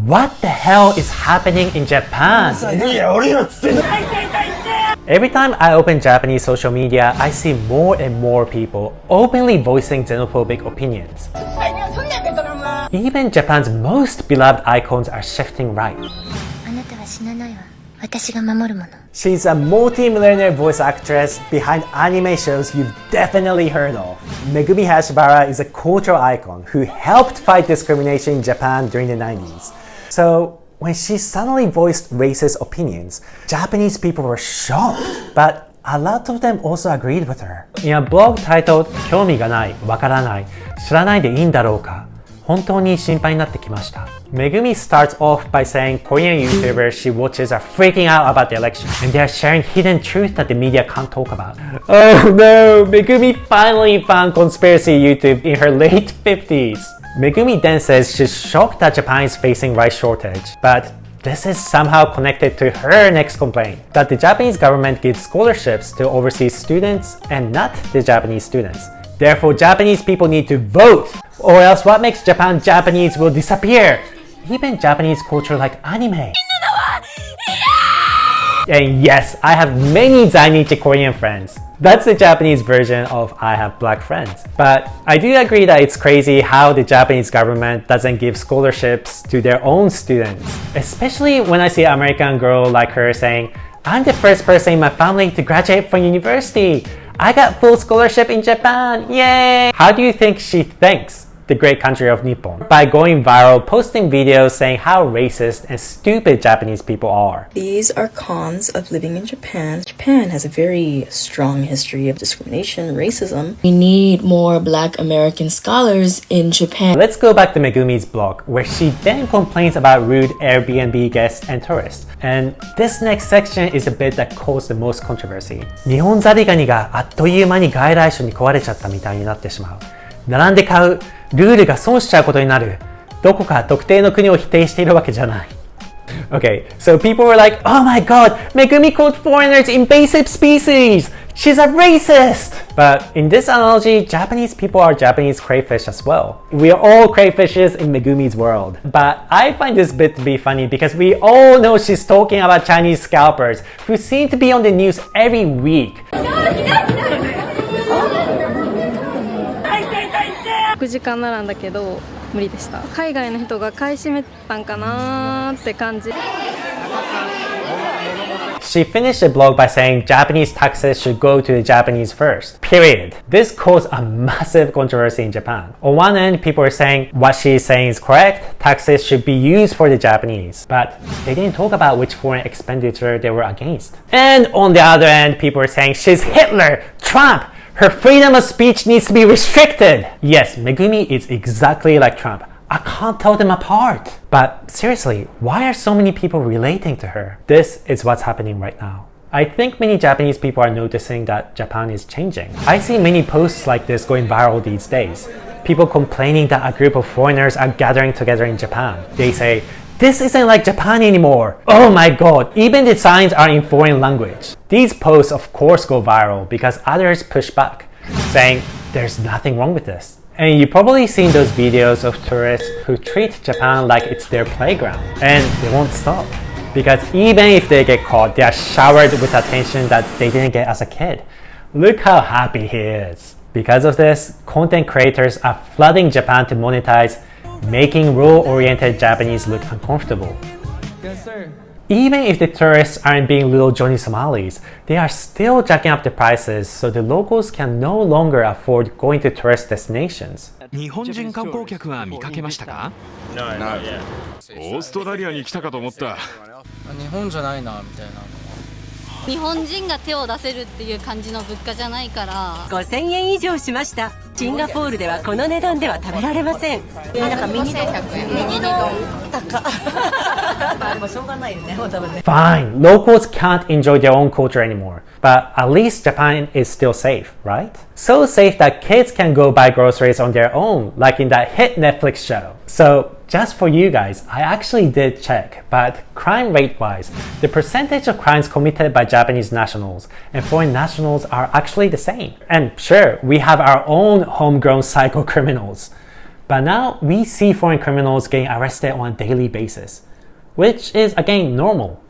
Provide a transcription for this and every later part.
What the hell is happening in Japan? Every time I open Japanese social media, I see more and more people openly voicing xenophobic opinions. Even Japan's most beloved icons are shifting right. She's a multi-millionaire voice actress behind anime shows you've definitely heard of. Megumi Hayashibara is a cultural icon who helped fight discrimination in Japan during the 90s. So when she suddenly voiced racist opinions, Japanese people were shocked, but a lot of them also agreed with her. In a blog titled 興味がない、わからない、知らないでいいんだろうか、本当に心配になってきました。Megumi starts off by saying Korean YouTubers she watches are freaking out about the election and they are sharing hidden truth that the media can't talk about. Oh no, Megumi finally found conspiracy YouTube in her late 50s. Megumi then says she's shocked that Japan is facing rice shortage, but this is somehow connected to her next complaint, that the Japanese government gives scholarships to overseas students and not the Japanese students. Therefore, Japanese people need to vote, or else what makes Japan Japanese will disappear. Even Japanese culture like anime. And yes, I have many Zainichi Korean friends. That's the Japanese version of I have black friends. But I do agree that it's crazy how the Japanese government doesn't give scholarships to their own students. Especially when I see an American girl like her saying, I'm the first person in my family to graduate from university. I got full scholarship in Japan, yay! How do you think she thanks the great country of Nippon? By going viral, posting videos saying how racist and stupid Japanese people are. These are cons of living in Japan. Japan has a very strong history of discrimination and racism. We need more Black American scholars in Japan. Let's go back to Megumi's blog, where she then complains about rude Airbnb guests and tourists. And this next section is a bit that caused the most controversy. 日本ザリガニがあっという間に外来種に食われちゃったみたいになってしまう。並んで買う。ルールが損しちゃうことになる。どこか特定の国を否定しているわけじゃない。Okay, so people were like, oh my god, Megumi called foreigners invasive species! She's a racist! But in this analogy, Japanese people are Japanese crayfish as well. We are all crayfishes in Megumi's world. But I find this bit to be funny because we all know she's talking about Chinese scalpers who seem to be on the news every week. 6時間並んだけど無理でした。海外の人が買い占めたんかなーって感じ。She finished the blog by saying Japanese taxes should go to the Japanese first. Period. This caused a massive controversy in Japan. On one end, people were saying what she is saying is correct, taxes should be used for the Japanese. But they didn't talk about which foreign expenditure they were against. And on the other end, people were saying she's Hitler, Trump, her freedom of speech needs to be restricted. Yes, Megumi is exactly like Trump. I can't tell them apart. But seriously, why are so many people relating to her? This is what's happening right now. I think many Japanese people are noticing that Japan is changing. I see many posts like this going viral these days. People complaining that a group of foreigners are gathering together in Japan. They say, this isn't like Japan anymore. Oh my god, even the signs are in foreign language. These posts of course go viral because others push back, saying there's nothing wrong with this. And you've probably seen those videos of tourists who treat Japan like it's their playground. And they won't stop. Because even if they get caught, they are showered with attention that they didn't get as a kid. Look how happy he is. Because of this, content creators are flooding Japan to monetize, making rural-oriented Japanese look uncomfortable. Yes, sir. Even if the tourists aren't being little Johnny Somalis, they are still jacking up the prices so the locals can no longer afford going to tourist destinations. 日本人観光客は見かけましたか？ No, not yet. オーストラリアに来たかと思った。日本じゃないなみたいな。日本人が手を出せるっていう感じの物価じゃないから5000円以上しました。シンガポールではこの値段では食べられません。なんかミニ丼高。まあでもしょうがないよね。Fine, locals can't enjoy their own culture anymore. But at least Japan is still safe, right? So safe that kids can go buy groceries on their own, like in that hit Netflix show. So just for you guys, I actually did check, but crime rate-wise, the percentage of crimes committed by Japanese nationals and foreign nationals are actually the same. And sure, we have our own homegrown psycho criminals. But now we see foreign criminals getting arrested on a daily basis, which is again normal.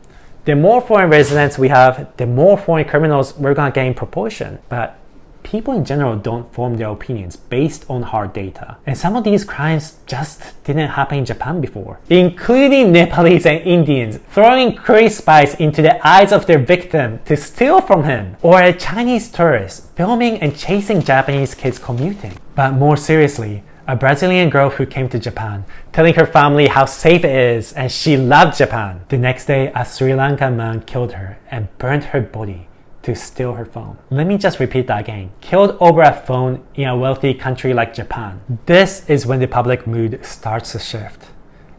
The more foreign residents we have, the more foreign criminals we're gonna get in proportion. But people in general don't form their opinions based on hard data. And some of these crimes just didn't happen in Japan before, including Nepalese and Indians throwing curry spice into the eyes of their victim to steal from him, or a Chinese tourist filming and chasing Japanese kids commuting. But more seriously, a Brazilian girl who came to Japan, telling her family how safe it is and she loved Japan. The next day, a Sri Lankan man killed her and burned her body to steal her phone. Let me just repeat that again. Killed over a phone in a wealthy country like Japan. This is when the public mood starts to shift,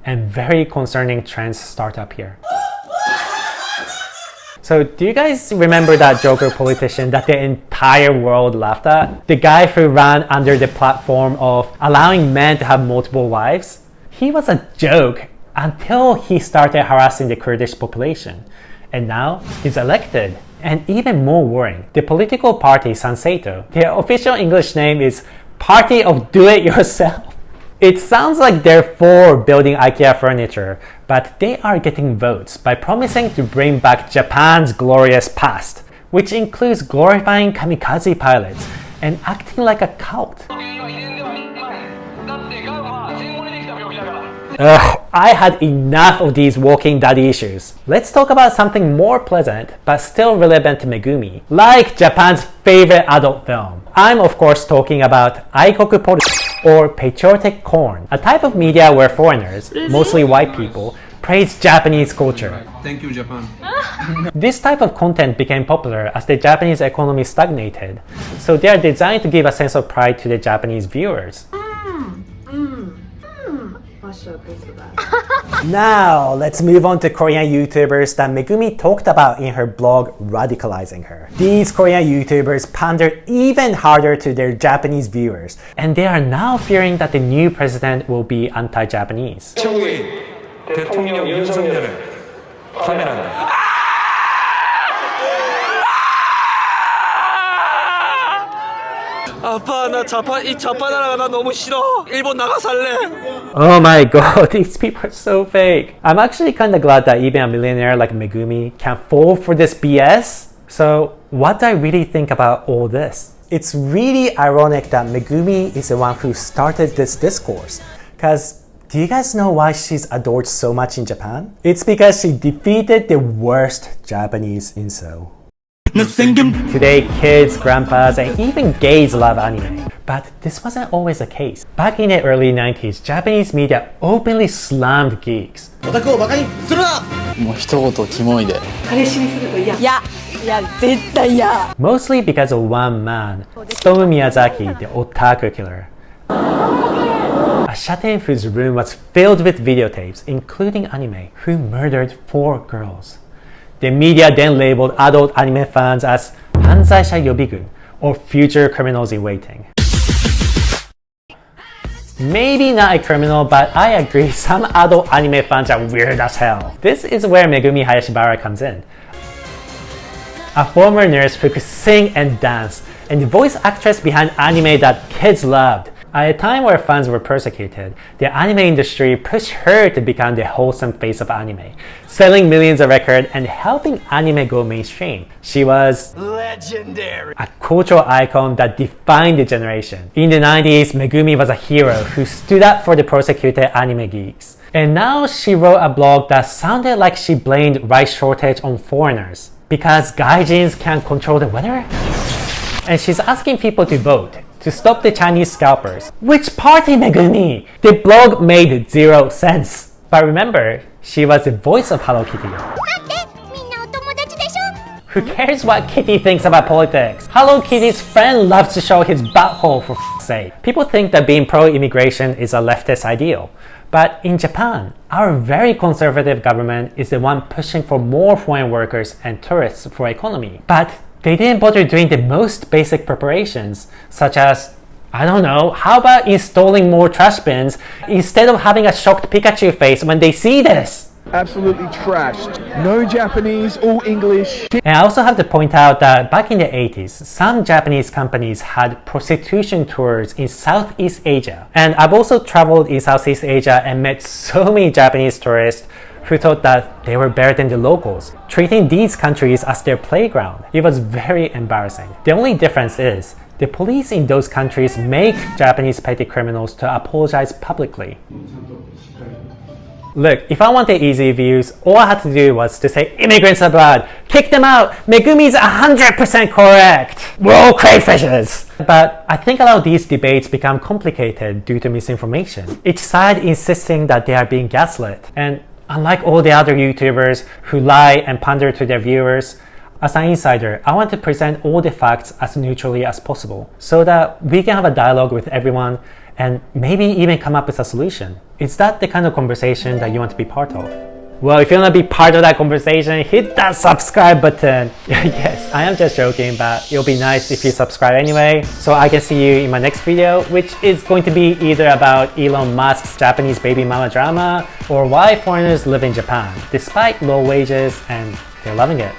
and very concerning trends start to appear. So do you guys remember that Joker politician that the entire world laughed at? The guy who ran under the platform of allowing men to have multiple wives? He was a joke until he started harassing the Kurdish population. And now he's elected. And even more worrying, the political party Sanseito, their official English name is Party of Do-It-Yourself. It sounds like they're for building IKEA furniture, but they are getting votes by promising to bring back Japan's glorious past, which includes glorifying kamikaze pilots and acting like a cult. Ugh, I had enough of these walking daddy issues. Let's talk about something more pleasant but still relevant to Megumi, like Japan's favorite adult film. I'm of course talking about Aikoku politics, or patriotic corn, a type of media where foreigners, mostly white people, praise Japanese culture. Thank you, Japan. This type of content became popular as the Japanese economy stagnated, so they are designed to give a sense of pride to the Japanese viewers. Now, let's move on to Korean YouTubers that Megumi talked about in her blog Radicalizing Her. These Korean YouTubers pander even harder to their Japanese viewers, and they are now fearing that the new president will be anti-Japanese. 대통령 윤석열을 파면한다. 아빠 나 이 자파 나라가 나 너무 싫어. 일본 나가 살래. Oh my god, these people are so fake. I'm actually kinda glad that even a millionaire like Megumi can fall for this BS. So, what do I really think about all this? It's really ironic that Megumi is the one who started this discourse. Cause do you guys know why she's adored so much in Japan? It's because she defeated the worst Japanese incel. Today, kids, grandpas, and even gays love anime. But this wasn't always the case. Back in the early 90s, Japanese media openly slammed geeks. Mostly because of one man, Hitomu Miyazaki, the otaku killer. A shaten whose room was filled with videotapes, including anime, who murdered 4 girls. The media then labeled adult anime fans as Hanzaisha Yobigun, or future criminals in waiting. Maybe not a criminal, but I agree, some adult anime fans are weird as hell. This is where Megumi Hayashibara comes in. A former nurse who could sing and dance, and the voice actress behind anime that kids loved. At a time where fans were persecuted, the anime industry pushed her to become the wholesome face of anime, selling millions of records and helping anime go mainstream. She was legendary, a cultural icon that defined the generation. In the 90s, Megumi was a hero who stood up for the persecuted anime geeks. And now she wrote a blog that sounded like she blamed rice shortage on foreigners because gaijins can't control the weather? And she's asking people to vote to stop the Chinese scalpers. Which party, Megumi? The blog made 0 sense. But remember, she was the voice of Hello Kitty. Who cares what Kitty thinks about politics? Hello Kitty's friend loves to show his butthole, for f***'s sake. People think that being pro-immigration is a leftist ideal. But in Japan, our very conservative government is the one pushing for more foreign workers and tourists for economy. But they didn't bother doing the most basic preparations, such as, I don't know, how about installing more trash bins instead of having a shocked Pikachu face when they see this? absolutely trashed. No Japanese, all English. And I also have to point out that back in the 80s, some Japanese companies had prostitution tours in Southeast Asia. And I've also traveled in Southeast Asia and met so many Japanese tourists who thought that they were better than the locals, treating these countries as their playground. It was very embarrassing. The only difference is, the police in those countries make Japanese petty criminals to apologize publicly. Look, if I wanted easy views, all I had to do was to say, immigrants are bad, kick them out, Megumi's 100% correct, we're all crayfishes. But I think a lot of these debates become complicated due to misinformation. Each side insisting that they are being gaslit. And unlike all the other YouTubers who lie and pander to their viewers, as an insider, I want to present all the facts as neutrally as possible so that we can have a dialogue with everyone and maybe even come up with a solution. Is that the kind of conversation that you want to be part of? Well, if you want to be part of that conversation, hit that subscribe button. Yes, I am just joking, but it'll be nice if you subscribe anyway, so I can see you in my next video, which is going to be either about Elon Musk's Japanese baby mama drama or why foreigners live in Japan, despite low wages and they're loving it.